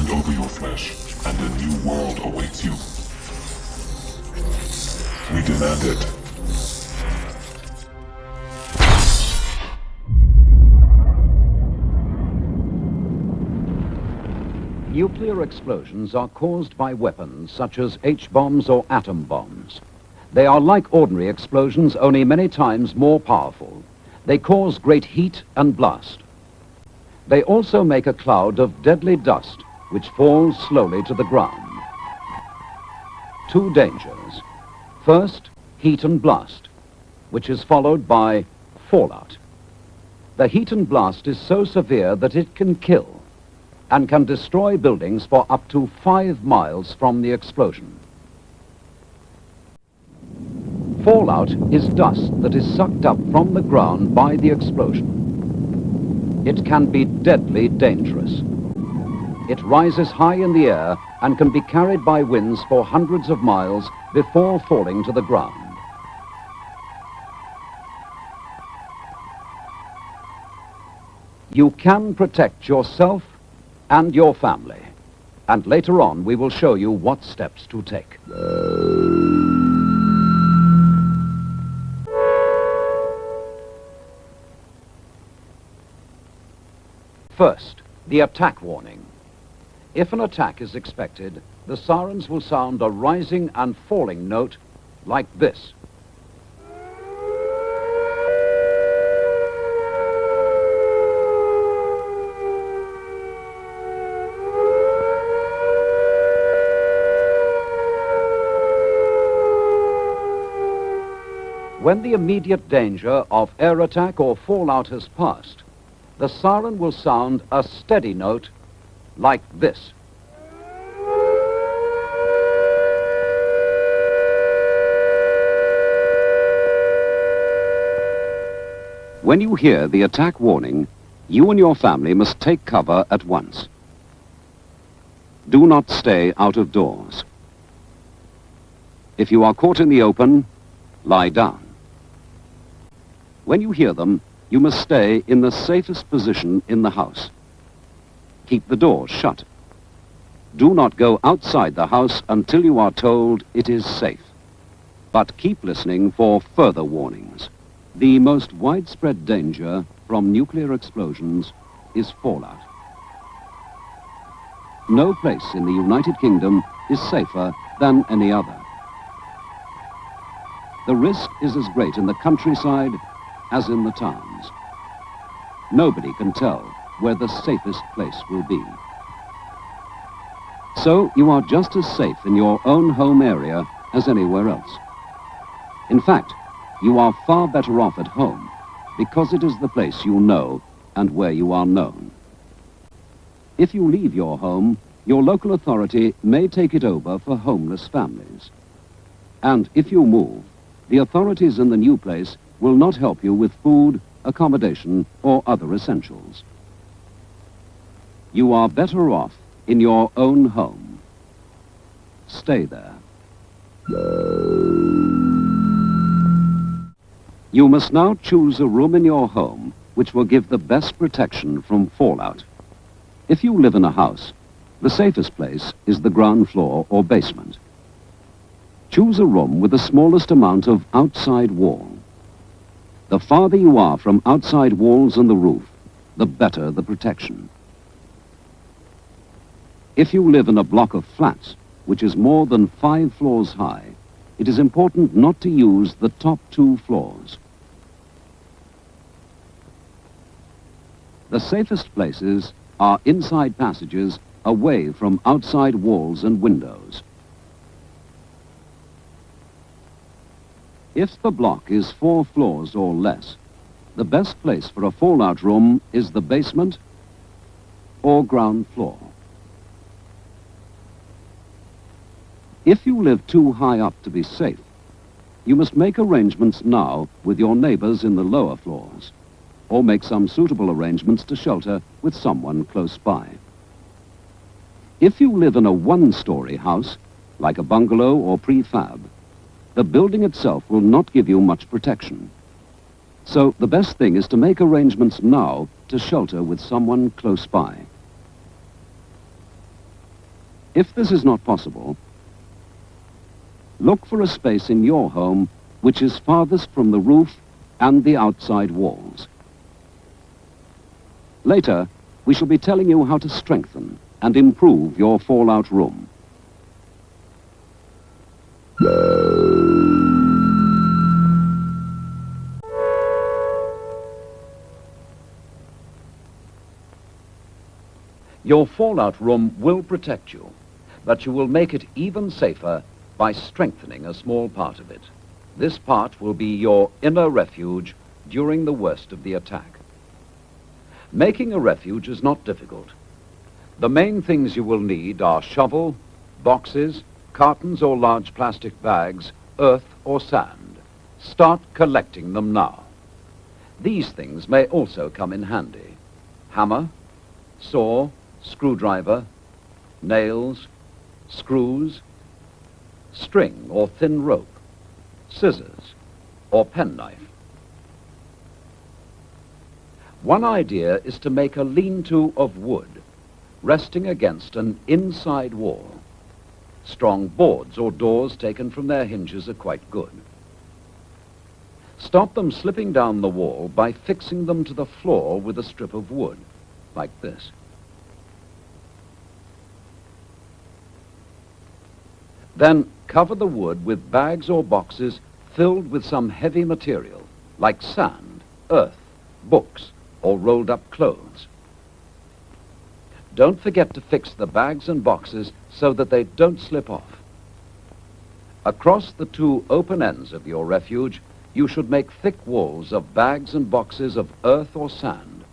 Hand over your flesh, and a new world awaits you. We demand it. Nuclear explosions are caused by weapons such as H-bombs or atom bombs. They are like ordinary explosions, only many times more powerful. They cause great heat and blast. They also make a cloud of deadly dust, which falls slowly to the ground. Two dangers. First, heat and blast, which is followed by fallout. The heat and blast is so severe that it can kill and can destroy buildings for up to 5 miles from the explosion. Fallout is dust that is sucked up from the ground by the explosion. It can be deadly dangerous. It rises high in the air and can be carried by winds for hundreds of miles before falling to the ground. You can protect yourself and your family, and later on we will show you what steps to take. First, the attack warning. If an attack is expected, the sirens will sound a rising and falling note like this. When the immediate danger of air attack or fallout has passed, the siren will sound a steady note like this. When you hear the attack warning, you and your family must take cover at once. Do not stay out of doors. If you are caught in the open, lie down. When you hear them, you must stay in the safest position in the house. Keep the doors shut. Do not go outside the house until you are told it is safe. But keep listening for further warnings. The most widespread danger from nuclear explosions is fallout. No place in the United Kingdom is safer than any other. The risk is as great in the countryside as in the towns. Nobody can tell where the safest place will be. So you are just as safe in your own home area as anywhere else. In fact, you are far better off at home because it is the place you know and where you are known. If you leave your home, your local authority may take it over for homeless families. And if you move, the authorities in the new place will not help you with food, accommodation, or other essentials. You are better off in your own home. Stay there. You must now choose a room in your home which will give the best protection from fallout. If you live in a house, the safest place is the ground floor or basement. Choose a room with the smallest amount of outside wall. The farther you are from outside walls and the roof, the better the protection. If you live in a block of flats, which is more than 5 floors high, it is important not to use the top 2 floors. The safest places are inside passages away from outside walls and windows. If the block is 4 floors or less, the best place for a fallout room is the basement or ground floor. If you live too high up to be safe, you must make arrangements now with your neighbors in the lower floors, or make some suitable arrangements to shelter with someone close by. If you live in a 1-story house, like a bungalow or prefab, the building itself will not give you much protection. So the best thing is to make arrangements now to shelter with someone close by. If this is not possible, look for a space in your home which is farthest from the roof and the outside walls. Later, we shall be telling you how to strengthen and improve your fallout room. Your fallout room will protect you, but you will make it even safer by strengthening a small part of it. This part will be your inner refuge during the worst of the attack. Making a refuge is not difficult. The main things you will need are shovel, boxes, cartons or large plastic bags, earth or sand. Start collecting them now. These things may also come in handy. Hammer, saw, screwdriver, nails, screws, string or thin rope, scissors or penknife. One idea is to make a lean-to of wood, resting against an inside wall. Strong boards or doors taken from their hinges are quite good. Stop them slipping down the wall by fixing them to the floor with a strip of wood, like this. Then cover the wood with bags or boxes filled with some heavy material, like sand, earth, books, or rolled up clothes. Don't forget to fix the bags and boxes so that they don't slip off. Across the two open ends of your refuge, you should make thick walls of bags and boxes of earth or sand,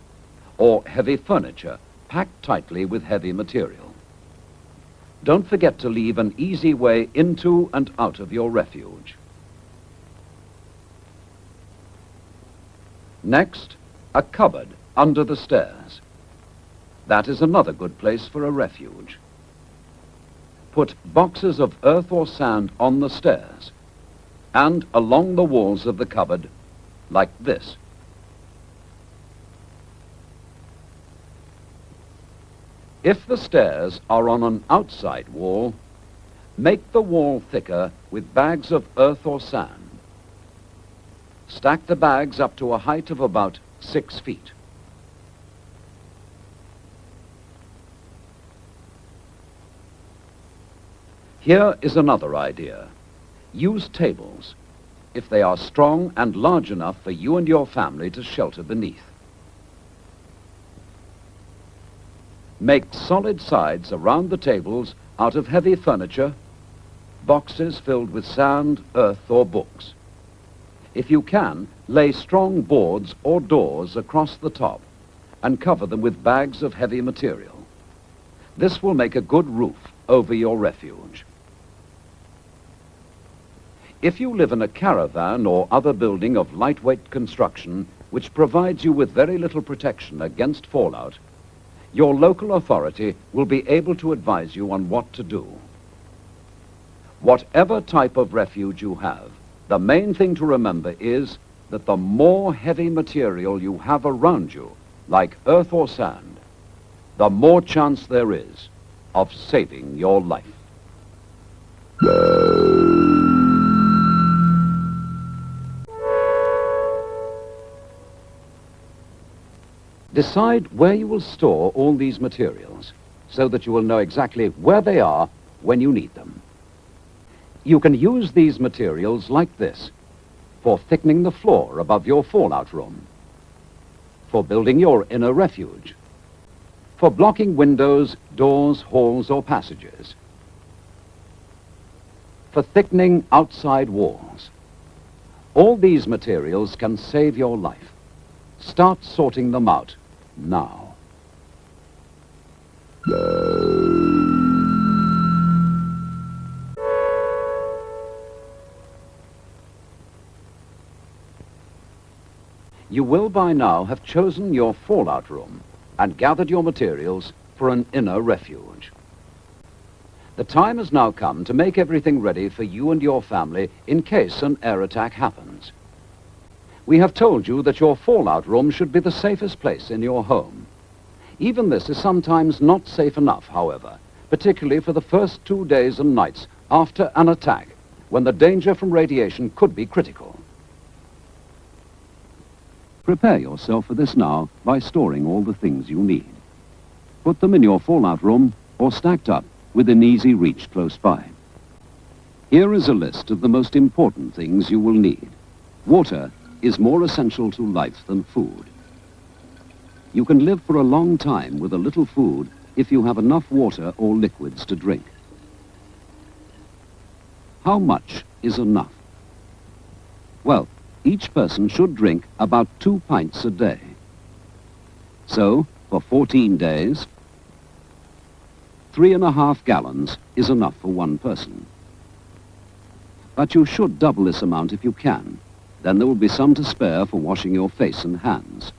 or heavy furniture packed tightly with heavy material. Don't forget to leave an easy way into and out of your refuge. Next, a cupboard under the stairs. That is another good place for a refuge. Put boxes of earth or sand on the stairs and along the walls of the cupboard, like this. If the stairs are on an outside wall, make the wall thicker with bags of earth or sand. Stack the bags up to a height of about 6 feet. Here is another idea. Use tables, if they are strong and large enough for you and your family to shelter beneath. Make solid sides around the tables out of heavy furniture, boxes filled with sand, earth, or books. If you can, lay strong boards or doors across the top and cover them with bags of heavy material. This will make a good roof over your refuge. If you live in a caravan or other building of lightweight construction which provides you with very little protection against fallout, your local authority will be able to advise you on what to do. Whatever type of refuge you have, the main thing to remember is that the more heavy material you have around you, like earth or sand, the more chance there is of saving your life. Decide where you will store all these materials so that you will know exactly where they are when you need them. You can use these materials like this for thickening the floor above your fallout room, for building your inner refuge, for blocking windows, doors, halls, or passages, for thickening outside walls. All these materials can save your life. Start sorting them out now. You will by now have chosen your fallout room and gathered your materials for an inner refuge. The time has now come to make everything ready for you and your family in case an air attack happens. We have told you that your fallout room should be the safest place in your home. Even this is sometimes not safe enough, however, particularly for the first 2 days and nights after an attack, when the danger from radiation could be critical. Prepare yourself for this now by storing all the things you need. Put them in your fallout room or stacked up within easy reach close by. Here is a list of the most important things you will need. Water is more essential to life than food. You can live for a long time with a little food if you have enough water or liquids to drink. How much is enough? Well, each person should drink about 2 pints a day. So, for 14 days, 3.5 gallons is enough for one person. But you should double this amount if you can. Then there will be some to spare for washing your face and hands.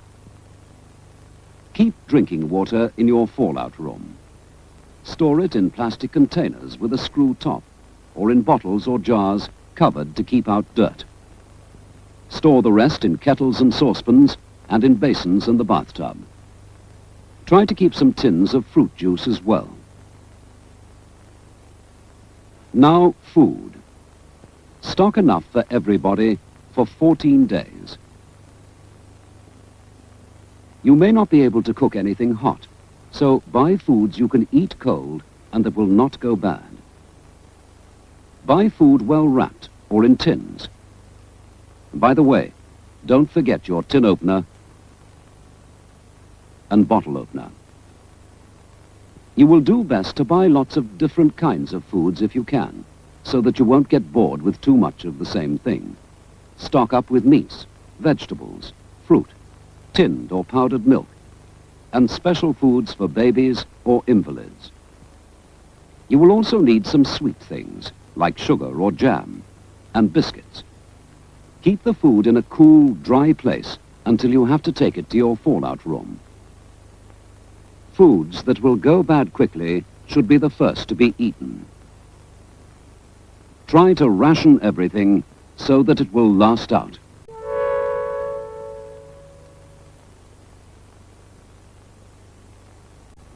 Keep drinking water in your fallout room. Store it in plastic containers with a screw top, or in bottles or jars covered to keep out dirt. Store the rest in kettles and saucepans and in basins in the bathtub. Try to keep some tins of fruit juice as well. Now, food. Stock enough for everybody for 14 days. You may not be able to cook anything hot, so buy foods you can eat cold and that will not go bad. Buy food well wrapped or in tins. By the way, don't forget your tin opener and bottle opener. You will do best to buy lots of different kinds of foods if you can, so that you won't get bored with too much of the same thing. Stock up with meats, vegetables, fruit, tinned or powdered milk, and special foods for babies or invalids. You will also need some sweet things, like sugar or jam, and biscuits. Keep the food in a cool, dry place until you have to take it to your fallout room. Foods that will go bad quickly should be the first to be eaten. Try to ration everything so that it will last out.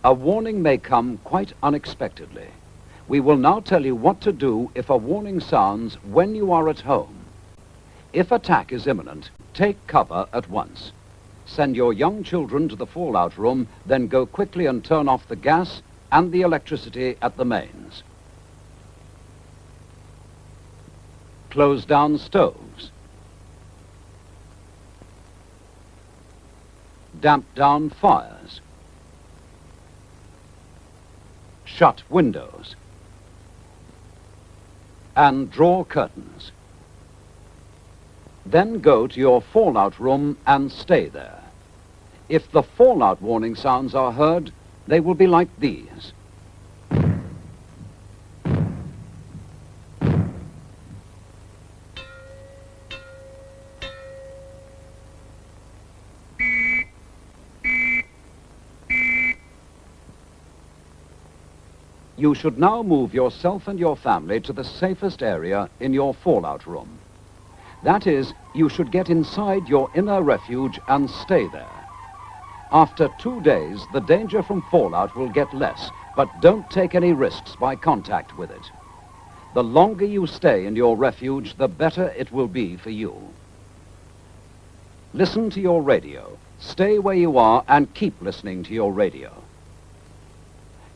A warning may come quite unexpectedly. We will now tell you what to do if a warning sounds when you are at home. If attack is imminent, take cover at once. Send your young children to the fallout room, then go quickly and turn off the gas and the electricity at the mains. Close down stoves. Damp down fires. Shut windows. And draw curtains. Then go to your fallout room and stay there. If the fallout warning sounds are heard, they will be like these. You should now move yourself and your family to the safest area in your fallout room. That is, you should get inside your inner refuge and stay there. After 2 days, the danger from fallout will get less, but don't take any risks by contact with it. The longer you stay in your refuge, the better it will be for you. Listen to your radio. Stay where you are and keep listening to your radio.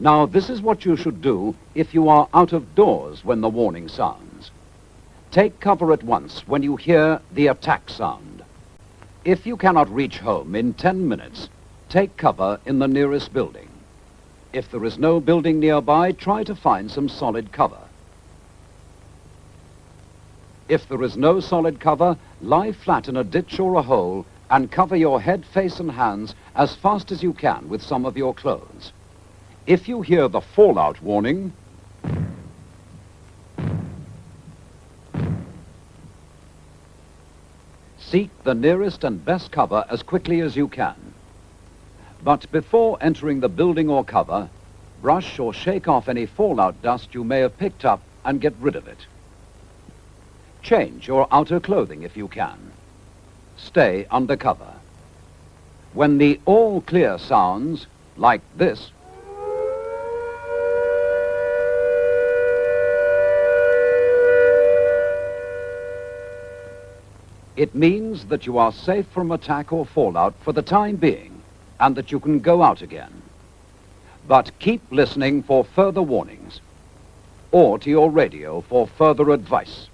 Now, this is what you should do if you are out of doors when the warning sounds. Take cover at once when you hear the attack sound. If you cannot reach home in 10 minutes, take cover in the nearest building. If there is no building nearby, try to find some solid cover. If there is no solid cover, lie flat in a ditch or a hole and cover your head, face and hands as fast as you can with some of your clothes. If you hear the fallout warning, seek the nearest and best cover as quickly as you can. But before entering the building or cover, brush or shake off any fallout dust you may have picked up and get rid of it. Change your outer clothing if you can. Stay under cover. When the all clear sounds, like this, It means that you are safe from attack or fallout for the time being, and that you can go out again. But keep listening for further warnings, or to your radio for further advice.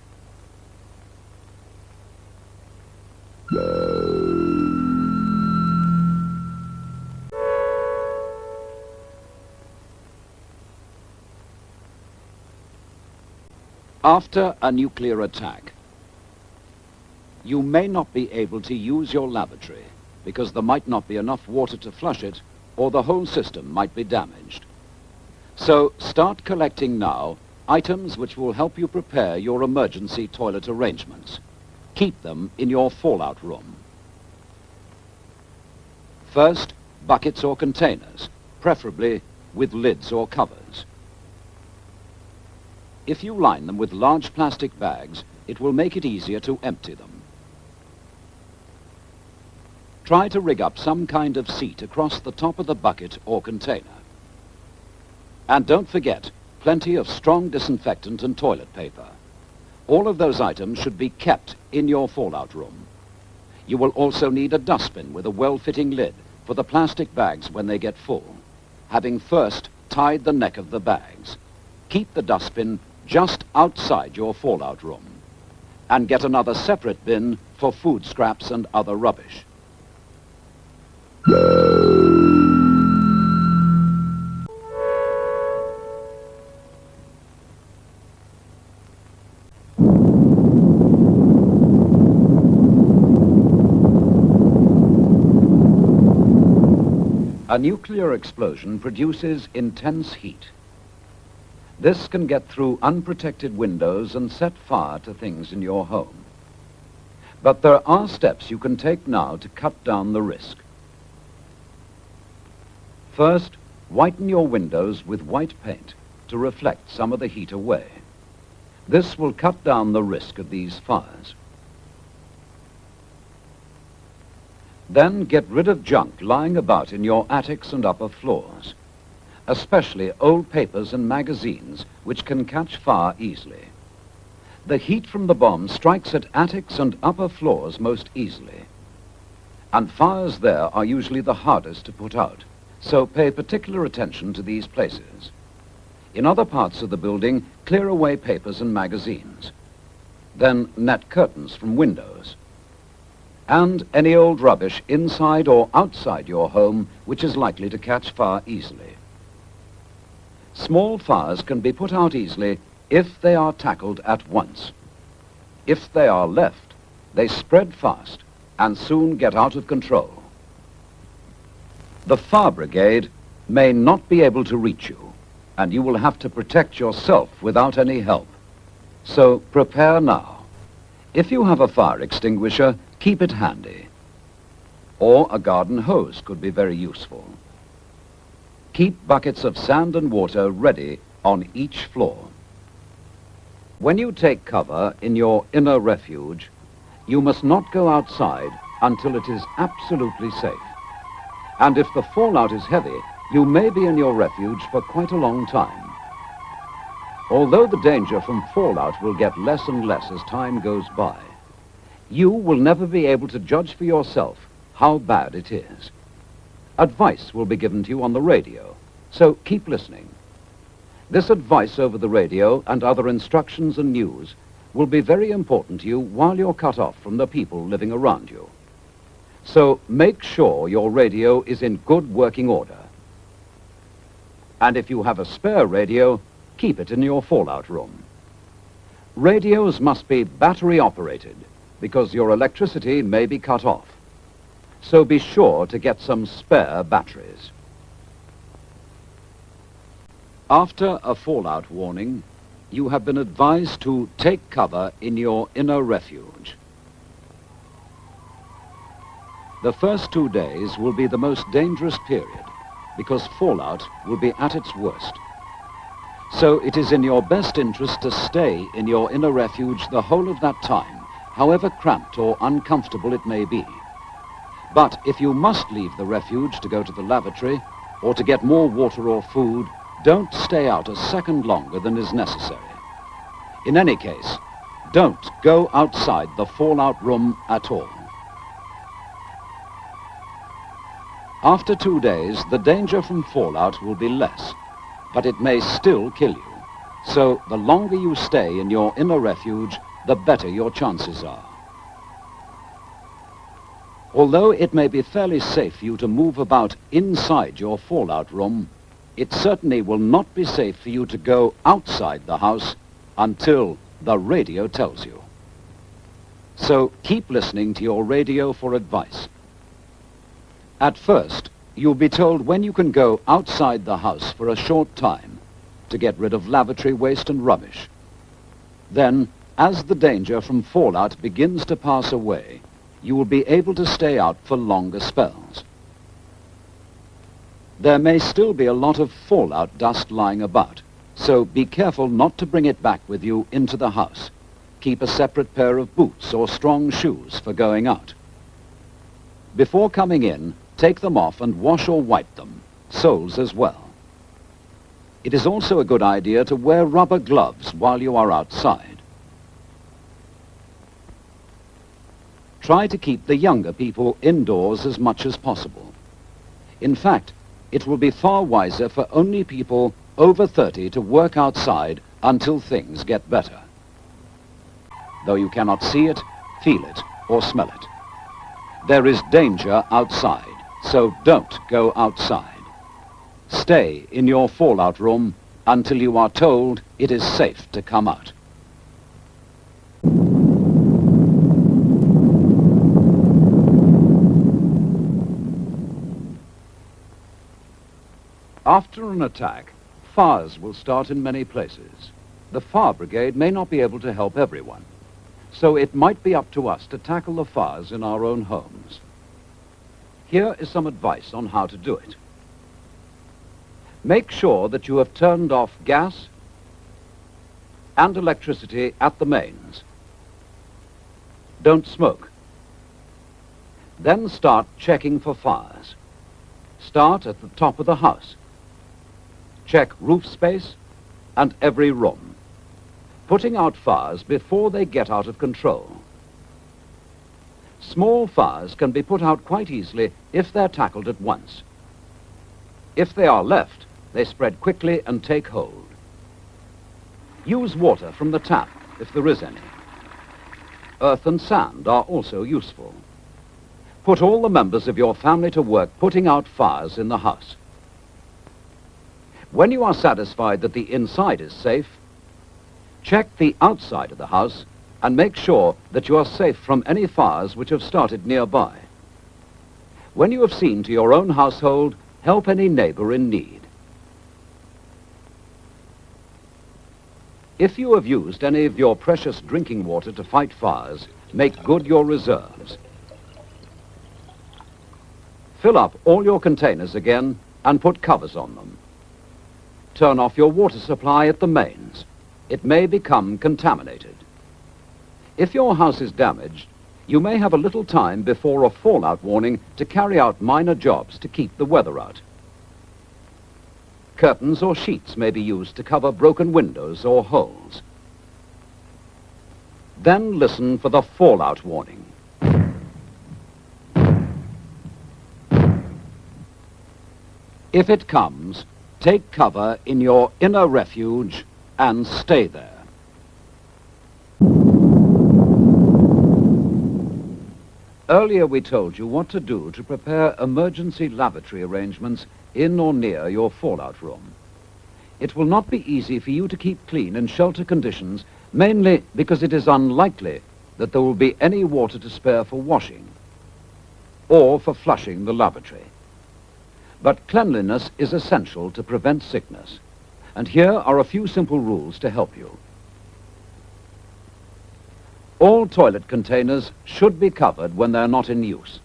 After a nuclear attack, you may not be able to use your lavatory because there might not be enough water to flush it, or the whole system might be damaged. So start collecting now items which will help you prepare your emergency toilet arrangements. Keep them in your fallout room. First, buckets or containers, preferably with lids or covers. If you line them with large plastic bags, it will make it easier to empty them. Try to rig up some kind of seat across the top of the bucket or container. And don't forget, plenty of strong disinfectant and toilet paper. All of those items should be kept in your fallout room. You will also need a dustbin with a well-fitting lid for the plastic bags when they get full, having first tied the neck of the bags. Keep the dustbin just outside your fallout room, and get another separate bin for food scraps and other rubbish. A nuclear explosion produces intense heat. This can get through unprotected windows and set fire to things in your home. But there are steps you can take now to cut down the risk. First, whiten your windows with white paint to reflect some of the heat away. This will cut down the risk of these fires. Then get rid of junk lying about in your attics and upper floors, especially old papers and magazines which can catch fire easily. The heat from the bomb strikes at attics and upper floors most easily, and fires there are usually the hardest to put out, so pay particular attention to these places. In other parts of the building, clear away papers and magazines. Then net curtains from windows, and any old rubbish inside or outside your home which is likely to catch fire easily. Small fires can be put out easily if they are tackled at once. If they are left, they spread fast and soon get out of control. The fire brigade may not be able to reach you, and you will have to protect yourself without any help. So prepare now. If you have a fire extinguisher, keep it handy. Or a garden hose could be very useful. Keep buckets of sand and water ready on each floor. When you take cover in your inner refuge, you must not go outside until it is absolutely safe. And if the fallout is heavy, you may be in your refuge for quite a long time. Although the danger from fallout will get less and less as time goes by, you will never be able to judge for yourself how bad it is. Advice will be given to you on the radio, so keep listening. This advice over the radio and other instructions and news will be very important to you while you're cut off from the people living around you. So make sure your radio is in good working order. And if you have a spare radio, keep it in your fallout room. Radios must be battery operated because your electricity may be cut off. So be sure to get some spare batteries. After a fallout warning, you have been advised to take cover in your inner refuge. The first 2 days will be the most dangerous period because fallout will be at its worst. So it is in your best interest to stay in your inner refuge the whole of that time, however cramped or uncomfortable it may be. But if you must leave the refuge to go to the lavatory or to get more water or food, don't stay out a second longer than is necessary. In any case, Don't go outside the fallout room at all. After 2 days, the danger from fallout will be less, but it may still kill you. So the longer you stay in your inner refuge, the better your chances are. Although it may be fairly safe for you to move about inside your fallout room, it certainly will not be safe for you to go outside the house until the radio tells you. So keep listening to your radio for advice. At first, you'll be told when you can go outside the house for a short time to get rid of lavatory waste and rubbish. Then, as the danger from fallout begins to pass away, you will be able to stay out for longer spells. There may still be a lot of fallout dust lying about, so be careful not to bring it back with you into the house. Keep a separate pair of boots or strong shoes for going out. Before coming in, take them off and wash or wipe them, soles as well. It is also a good idea to wear rubber gloves while you are outside. Try to keep the younger people indoors as much as possible. In fact, it will be far wiser for only people over 30 to work outside until things get better. Though you cannot see it, feel it, or smell it. There is danger outside, so don't go outside. Stay in your fallout room until you are told it is safe to come out. After an attack, fires will start in many places. The fire brigade may not be able to help everyone, so it might be up to us to tackle the fires in our own homes. Here is some advice on how to do it. Make sure that you have turned off gas and electricity at the mains. Don't smoke. Then start checking for fires. Start at the top of the house. Check roof space and every room, putting out fires before they get out of control. Small fires can be put out quite easily if they're tackled at once. If they are left, they spread quickly and take hold. Use water from the tap if there is any. Earth and sand are also useful. Put all the members of your family to work putting out fires in the house. When you are satisfied that the inside is safe, check the outside of the house and make sure that you are safe from any fires which have started nearby. When you have seen to your own household, help any neighbor in need. If you have used any of your precious drinking water to fight fires, make good your reserves. Fill up all your containers again and put covers on them. Turn off your water supply at the mains. It may become contaminated. If your house is damaged, you may have a little time before a fallout warning to carry out minor jobs to keep the weather out. Curtains or sheets may be used to cover broken windows or holes. Then listen for the fallout warning. If it comes, take cover in your inner refuge and stay there. Earlier we told you what to do to prepare emergency lavatory arrangements in or near your fallout room. It will not be easy for you to keep clean in shelter conditions, mainly because it is unlikely that there will be any water to spare for washing or for flushing the lavatory. But cleanliness is essential to prevent sickness, and here are a few simple rules to help you. All toilet containers should be covered when they're not in use.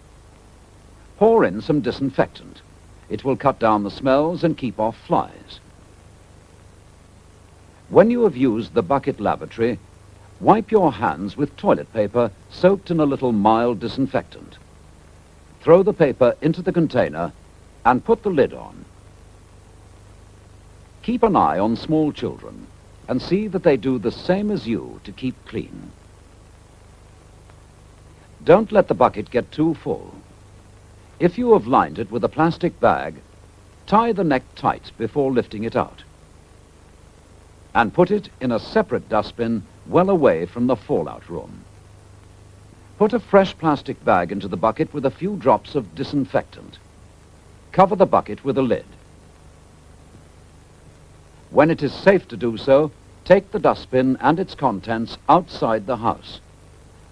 Pour in some disinfectant. It will cut down the smells and keep off flies. When you have used the bucket lavatory, wipe your hands with toilet paper soaked in a little mild disinfectant. Throw the paper into the container and put the lid on. Keep an eye on small children, and see that they do the same as you to keep clean. Don't let the bucket get too full. If you have lined it with a plastic bag, tie the neck tight before lifting it out, and put it in a separate dustbin well away from the fallout room. Put a fresh plastic bag into the bucket with a few drops of disinfectant. Cover the bucket with a lid. When it is safe to do so, take the dustbin and its contents outside the house.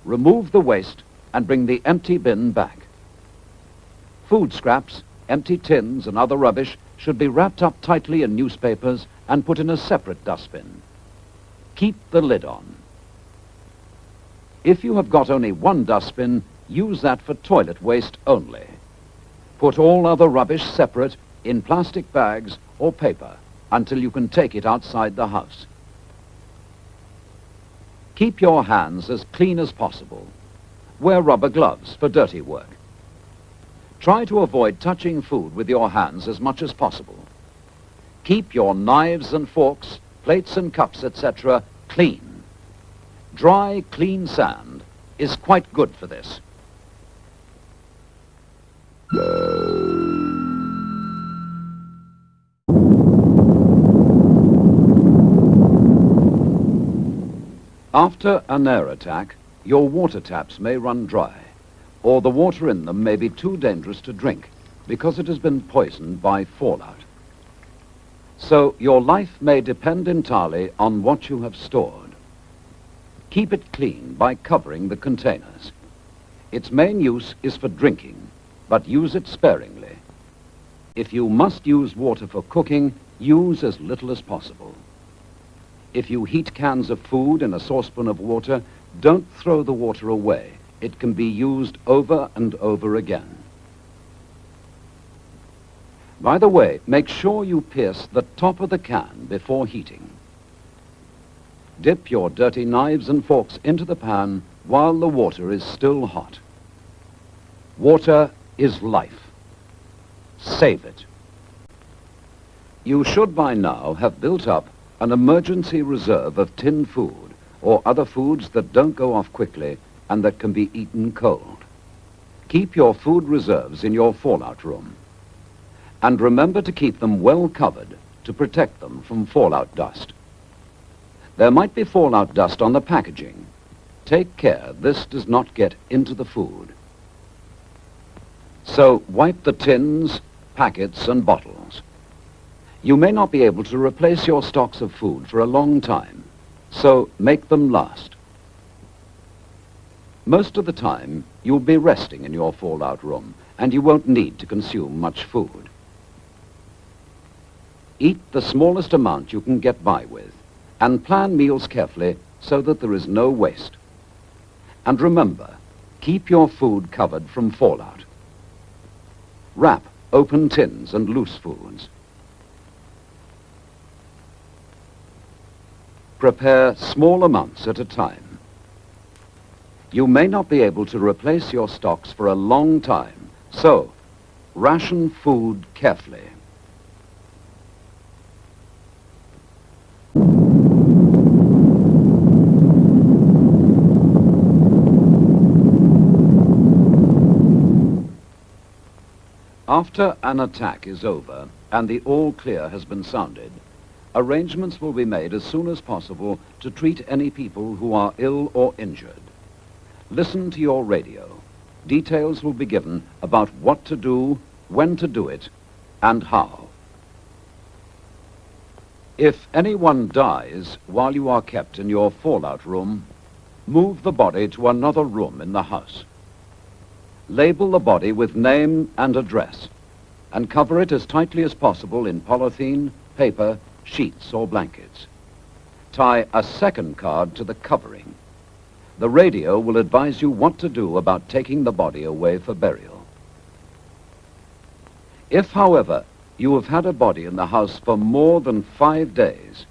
Remove the waste and bring the empty bin back. Food scraps, empty tins and other rubbish should be wrapped up tightly in newspapers and put in a separate dustbin. Keep the lid on. If you have got only one dustbin, use that for toilet waste only. Put all other rubbish separate in plastic bags or paper until you can take it outside the house. Keep your hands as clean as possible. Wear rubber gloves for dirty work. Try to avoid touching food with your hands as much as possible. Keep your knives and forks, plates and cups, etc. clean. Dry, clean sand is quite good for this. After an air attack, your water taps may run dry, or the water in them may be too dangerous to drink because it has been poisoned by fallout. So your life may depend entirely on what you have stored. Keep it clean by covering the containers. Its main use is for drinking, but use it sparingly. If you must use water for cooking, use as little as possible. If you heat cans of food in a saucepan of water, don't throw the water away. It can be used over and over again. By the way, make sure you pierce the top of the can before heating. Dip your dirty knives and forks into the pan while the water is still hot. Water is life. Save it. You should by now have built up an emergency reserve of tinned food or other foods that don't go off quickly and that can be eaten cold. Keep your food reserves in your fallout room. And remember to keep them well covered to protect them from fallout dust. There might be fallout dust on the packaging. Take care this does not get into the food. So wipe the tins, packets, and bottles. You may not be able to replace your stocks of food for a long time, so make them last. Most of the time, you'll be resting in your fallout room, and you won't need to consume much food. Eat the smallest amount you can get by with, and plan meals carefully so that there is no waste. And remember, keep your food covered from fallout. Wrap open tins and loose foods. Prepare small amounts at a time. You may not be able to replace your stocks for a long time, so ration food carefully. After an attack is over and the all clear has been sounded, arrangements will be made as soon as possible to treat any people who are ill or injured. Listen to your radio. Details will be given about what to do, when to do it, and how. If anyone dies while you are kept in your fallout room, move the body to another room in the house. Label the body with name and address, and cover it as tightly as possible in polythene, paper, sheets, or blankets. Tie a second card to the covering. The radio will advise you what to do about taking the body away for burial. If, however, you have had a body in the house for more than 5 days,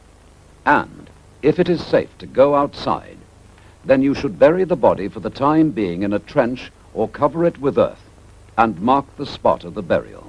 and if it is safe to go outside, then you should bury the body for the time being in a trench or cover it with earth and mark the spot of the burial.